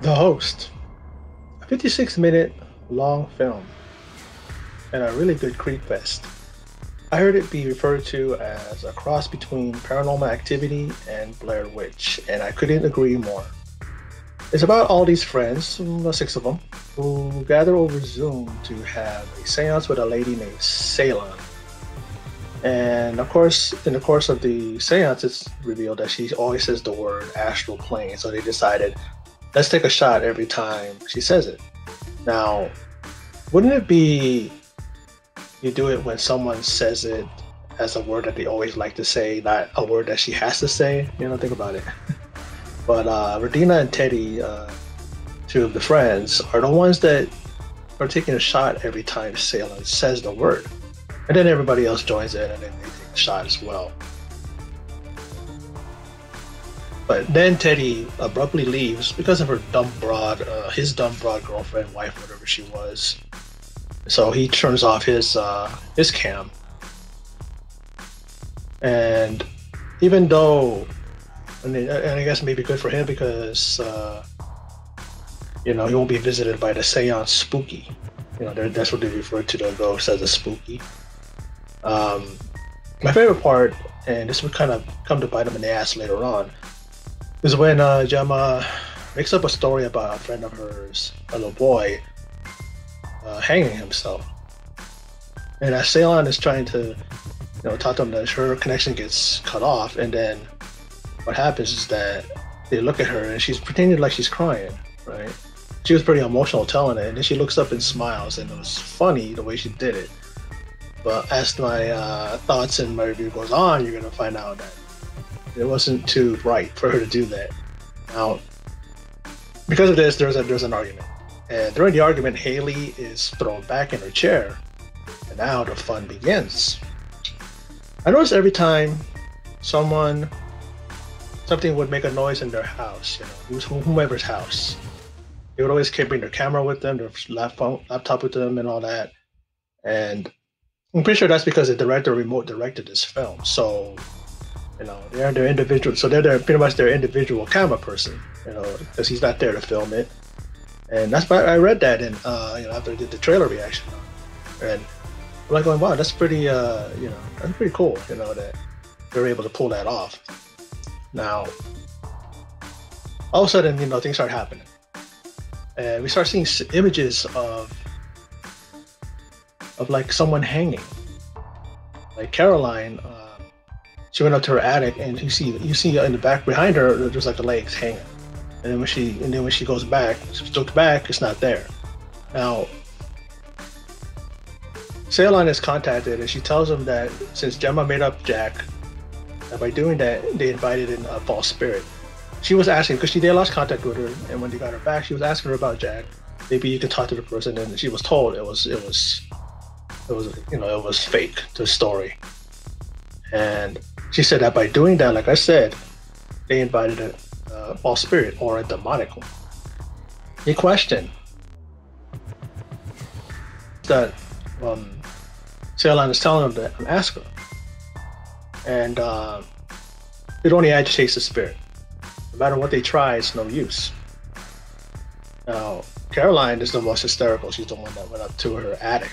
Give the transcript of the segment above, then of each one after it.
The Host, a 56-minute long film and a really good creep fest. I heard it be referred to as a cross between Paranormal Activity and Blair Witch, and I couldn't agree more. It's about all these friends, six of them, who gather over Zoom to have a seance with a lady named Ceylon. And of course, in the course of the seance, it's revealed that she always says the word astral plane. So they decided, let's take a shot every time she says it. Now, wouldn't it be you do it when someone says it as a word that they always like to say, not a word that she has to say? Think about it. But Radina and Teddy, two of the friends, are the ones that are taking a shot every time Salem says the word. And then everybody else joins in and then they take a shot as well. But then Teddy abruptly leaves because of her his dumb broad girlfriend, wife, whatever she was. So he turns off his cam. And even though, and I guess maybe good for him because he won't be visited by the seance spooky. That's what they refer to the ghost as a spooky. My favorite part, and this would kind of come to bite him in the ass later on, is when Jemma makes up a story about a friend of hers, a little boy, hanging himself. And as Ceylon is trying to, talk to him, that her connection gets cut off, and then what happens is that they look at her and she's pretending like she's crying, right? She was pretty emotional telling it, and then she looks up and smiles, and it was funny the way she did it. But as my thoughts and my review goes on, you're gonna find out that it wasn't too right for her to do that. Now, because of this, there's an argument. And during the argument, Haley is thrown back in her chair, and now the fun begins. I noticed every time something would make a noise in their house, whomever's house, they would always bring their camera with them, their laptop with them, and all that. And I'm pretty sure that's because the director remote directed this film. So, they're their individual. So they're pretty much their individual camera person, because he's not there to film it. And that's why I read that, and after I did the trailer reaction, and I'm like going, wow, that's pretty, that's pretty cool, that they're able to pull that off. Now, all of a sudden, things start happening, and we start seeing images of like someone hanging. Like Caroline, she went up to her attic, and you see in the back behind her, there's like the legs hanging. And then when she goes back, she looks back, it's not there. Now, Ceylon is contacted, and she tells him that since Jemma made up Jack, that by doing that, they invited in a false spirit. She was asking, because they lost contact with her, and when they got her back, she was asking her about Jack. Maybe you could talk to the person, and she was told it was fake, the story. And she said that by doing that, like I said, they invited a false spirit or a demonic one. The question that Ceylon is telling them to ask her, and it only agitates the spirit. No matter what they try, it's no use. Now, Caroline is the most hysterical. She's the one that went up to her attic,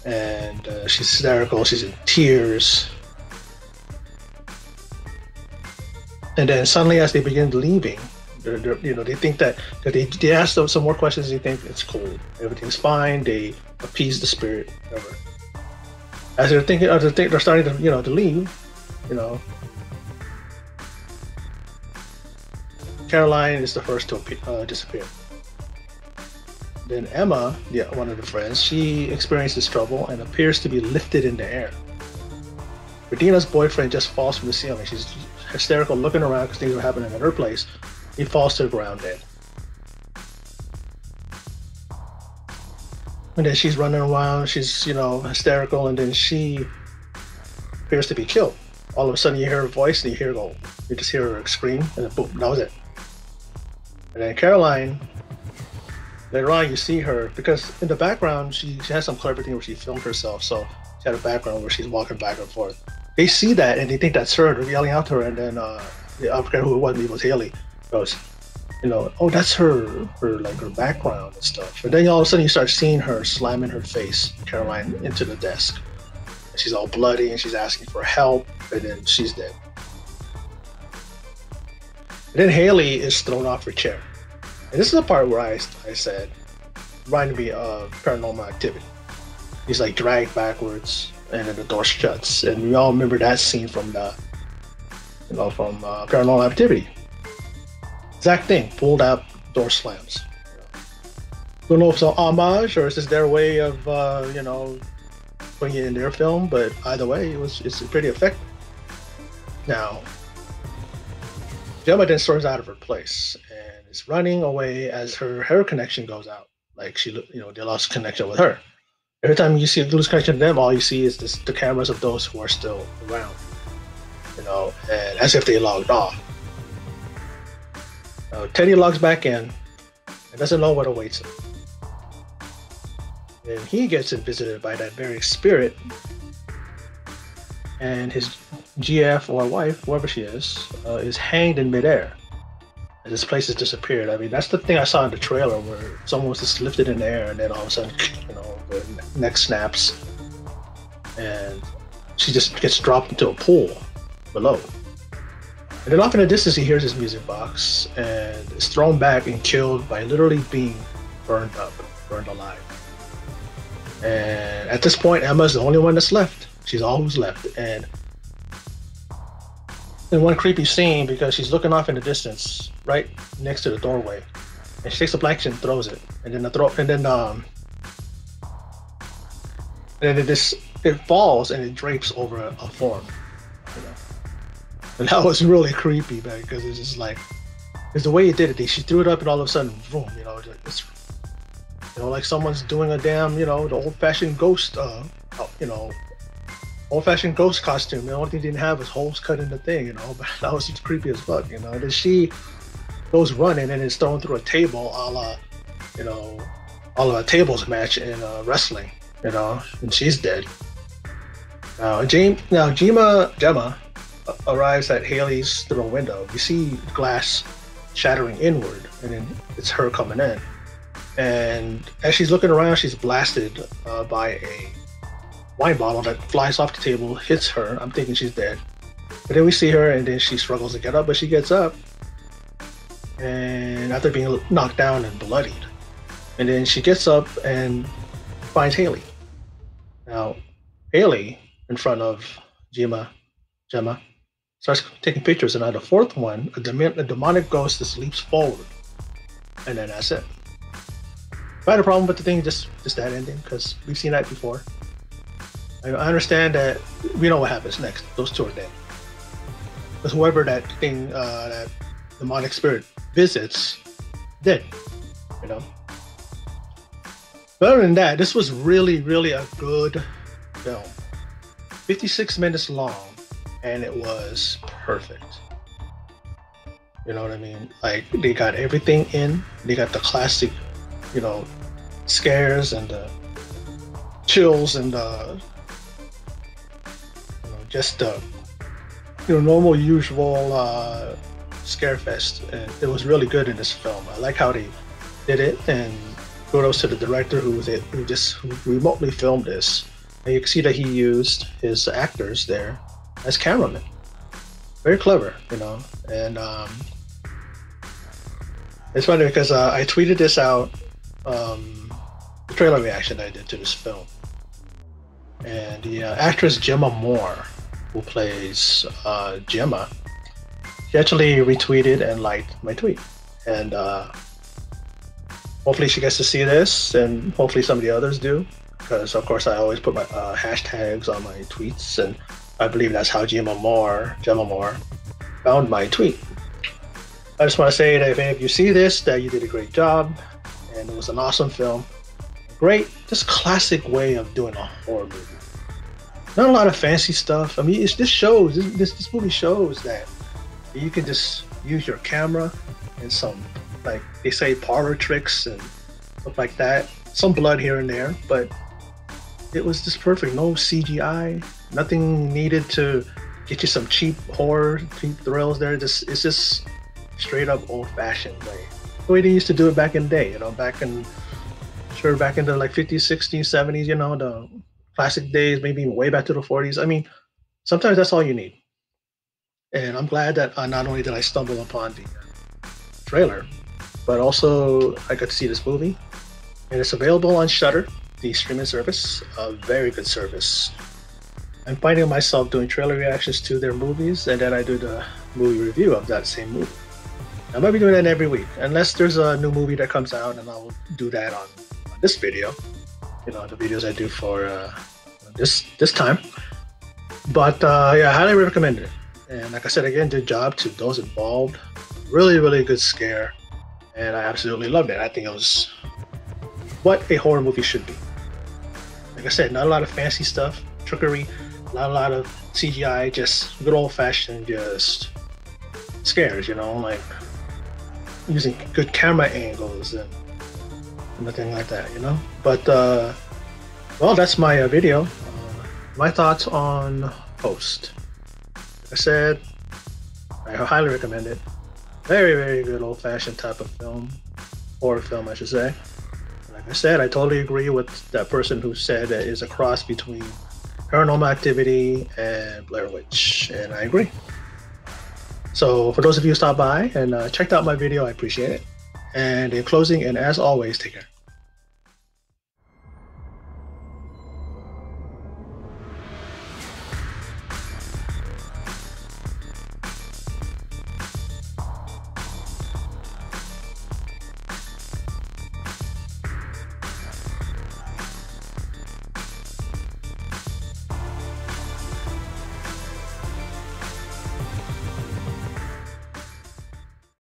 and she's hysterical. She's in tears. And then suddenly, as they begin leaving, they think that they ask them some more questions. They think it's cool, everything's fine. They appease the spirit, whatever. As they're thinking, they're starting to to leave. Caroline is the first to disappear. Then Emma, one of the friends, she experiences trouble and appears to be lifted in the air. Radina's boyfriend just falls from the ceiling. She's hysterical, looking around because things are happening at her place. He falls to the ground dead. And then she's running around, she's, hysterical, and then she appears to be killed. All of a sudden you hear her voice and you just hear her scream, and then boom, that was it. And then Caroline, later on you see her, because in the background she has some clever thing where she filmed herself, so she had a background where she's walking back and forth. They see that and they think that's her, they're yelling out to her, and then I forget who it was, maybe it was Haley, goes, oh, that's her background and stuff. And then all of a sudden you start seeing her slamming her face, Caroline, into the desk. And she's all bloody and she's asking for help, and then she's dead. And then Haley is thrown off her chair. And this is the part where I said, reminded me of Paranormal Activity. He's like dragged backwards, and then the door shuts. And we all remember that scene from Paranormal Activity. Exact thing, pulled out, door slams. Don't know if it's an homage or is this their way of putting it in their film, but either way, it's pretty effective. Now, Jemma then storms out of her place and is running away as her connection goes out. Like they lost connection with her. Every time you see lose connection to them, all you see is the cameras of those who are still around. And as if they logged off. Teddy logs back in and doesn't know what awaits him. And he gets visited by that very spirit, and his GF or wife, whoever she is hanged in midair. And this place has disappeared. I mean, that's the thing I saw in the trailer where someone was just lifted in the air, and then all of a sudden, the neck snaps, and she just gets dropped into a pool below. And then off in the distance, he hears his music box and is thrown back and killed by literally being burned alive. And at this point, Emma's the only one that's left. She's all who's left. And in one creepy scene, because she's looking off in the distance, right next to the doorway, and she takes a blanket and throws it, and then it falls and it drapes over a form. And that was really creepy, man, because it's just like, it's the way it did it. She threw it up and all of a sudden, boom, it's, like someone's doing a damn, the old-fashioned ghost, old-fashioned ghost costume. The only thing they didn't have was holes cut in the thing, but that was just creepy as fuck, And then she goes running and is thrown through a table, a la a tables match in wrestling, and she's dead. Jemma arrives at Haley's through a window. You see glass shattering inward, and then it's her coming in. And as she's looking around, she's blasted by a wine bottle that flies off the table, hits her. I'm thinking she's dead. But then we see her, and then she struggles to get up, but she gets up. And after being knocked down and bloodied, and then she gets up and finds Haley. Now, Haley, in front of Jemma, starts taking pictures, and on the fourth one, a demonic ghost just leaps forward, and then that's it. If I had a problem with the thing, just that ending, because we've seen that before. I understand that we know what happens next. Those two are dead. Because whoever that thing, that demonic spirit visits, dead. But other than that, this was really, really a good film. 56 minutes long. And it was perfect. You know what I mean? Like, they got everything in. They got the classic, scares and the chills and just the normal, usual scare fest. And it was really good in this film. I like how they did it, and kudos to the director who remotely filmed this. And you can see that he used his actors there as cameramen. Very clever, and it's funny because I tweeted this out, the trailer reaction I did to this film, and the actress Jemma Moore, who plays Jemma, she actually retweeted and liked my tweet, and hopefully she gets to see this, and hopefully some of the others do, because of course I always put my hashtags on my tweets, and I believe that's how Jemma Moore found my tweet. I just want to say that if any of you see this, that you did a great job, and it was an awesome film. Great, just classic way of doing a horror movie. Not a lot of fancy stuff. I mean, this movie shows that you can just use your camera and some, like they say, parlor tricks and stuff like that. Some blood here and there, but it was just perfect. No CGI. Nothing needed to get you some cheap horror, cheap thrills there. It's just straight up old-fashioned way. the way they used to do it back in the day, you know, back in the like 50s, 60s, 70s, you know, the classic days, maybe even way back to the 40s. I mean, sometimes that's all you need. And I'm glad that not only did I stumble upon the trailer, but also I got to see this movie. And it's available on Shudder, the streaming service, a very good service. I'm finding myself doing trailer reactions to their movies, and then I do the movie review of that same movie. I might be doing that every week, unless there's a new movie that comes out, and I'll do that on this video. You know, the videos I do for this time. But yeah, I highly recommend it. And like I said again, good job to those involved. Really, really good scare, and I absolutely loved it. I think it was what a horror movie should be. Like I said, not a lot of fancy stuff, trickery, not a lot of CGI, just good old-fashioned just scares, you know, like using good camera angles and nothing like that, you know. But well, that's my video. My thoughts on Host. Like I said, I highly recommend it. Very, very good old-fashioned type of film, horror film, I should say. Like I said, I totally agree with that person who said that it's a cross between Paranormal Activity and Blair Witch, and I agree. So for those of you who stopped by and checked out my video, I appreciate it. And in closing, and as always, take care.